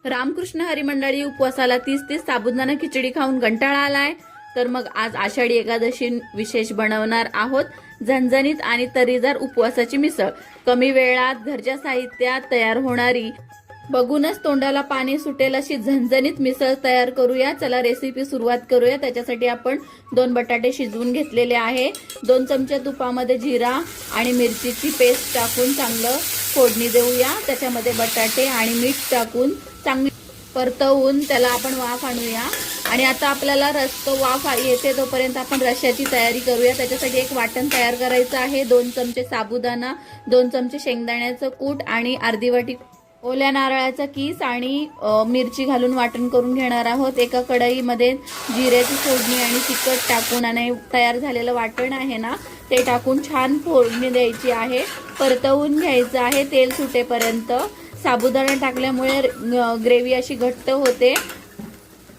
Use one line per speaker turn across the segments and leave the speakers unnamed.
रामकृष्ण हरी मंडळी, उपवासाला 30 साबुदाणा खिचडी खाऊन कंटाळा आलाय, तर मग आज आषाढी एकादशी विशेष बनवणार आहोत झणझणीत आणि तर्रीदार उपवासाची मिसळ। कमी वेळात घरच्या साहित्यात तयार होणारी, बघूनच तोंडाला पाणी सुटेल अशी झणझणीत मिसळ तयार करूया। चला रेसिपी सुरुवात करूया। त्याच्यासाठी आपण 2 बटाटे शिजवून घेतलेले आहे। 2 चमचे तुपामध्ये जिरा आणि मिरचीची पेस्ट टाकून चांगलं फोडणी देऊया। त्याच्यामध्ये बटाटे आणि मीठ टाकून चांगली परतवून त्याला आपण वाफ आणूया। आणि आता आपल्याला वाफ येते तोपर्यंत आपण रश्याची तयारी करूया। त्याच्यासाठी एक वाटण तयार करायचं आहे। 2 चमचे साबुदाणा, 2 चमचे शेंगदाण्याचं कूट आणि अर्धी वाटी ओल्या नारळाचा कीस आणि मिरची घालून वाटण करून घेणार आहोत। एका कढईमध्ये जिऱ्याची फोडणी आणि तिखट टाकून आणि तयार झालेलं वाटण आहे ना ते टाकून छान फोडणी द्यायची आहे। परतवून घ्यायचं आहे तेल सुटेपर्यंत। साबुदाणा टाकल्यामुळे ग्रेव्ही अशी घट्ट होते।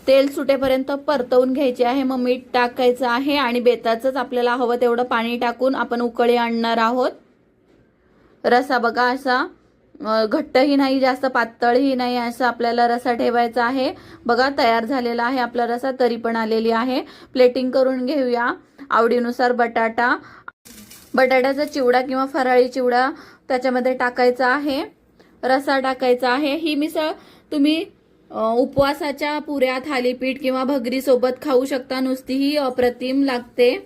तेल सुटेपर्यंत परतवून घ्यायचे आहे। मग मीठ टाकायचं आहे आणि बेताचंच आपल्याला हवं तेवढं पाणी टाकून आपण उकळी आणणार आहोत। रसा बघा असा घट्टही नाही जास्त पातळही नाही असं आपल्याला रसा ठेवायचा आहे। बघा तयार झालेला आहे आपला रसा, तरी पण आलेली आहे। प्लेटिंग करून घेऊया। आवडीनुसार बटाट्याचा चिवडा किंवा फराळी चिवडा त्याच्यामध्ये टाकायचा आहे, रसा टाकायचा आहे। ही मिसळ तुम्ही उपवासाच्या पुऱ्या, थालीपीठ किंवा भगरी सोबत खाऊ शकता, नुसतीही अप्रतिम लागते।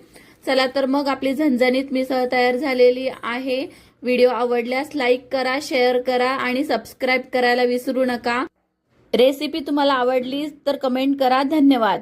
चला तर मग आपली झणझणीत मिसळ तयार झालेली आहे। व्हिडिओ आवडल्यास लाईक करा, शेअर करा आणि सबस्क्राईब करायला विसरू नका। रेसिपी तुम्हाला आवडली तर कमेंट करा। धन्यवाद।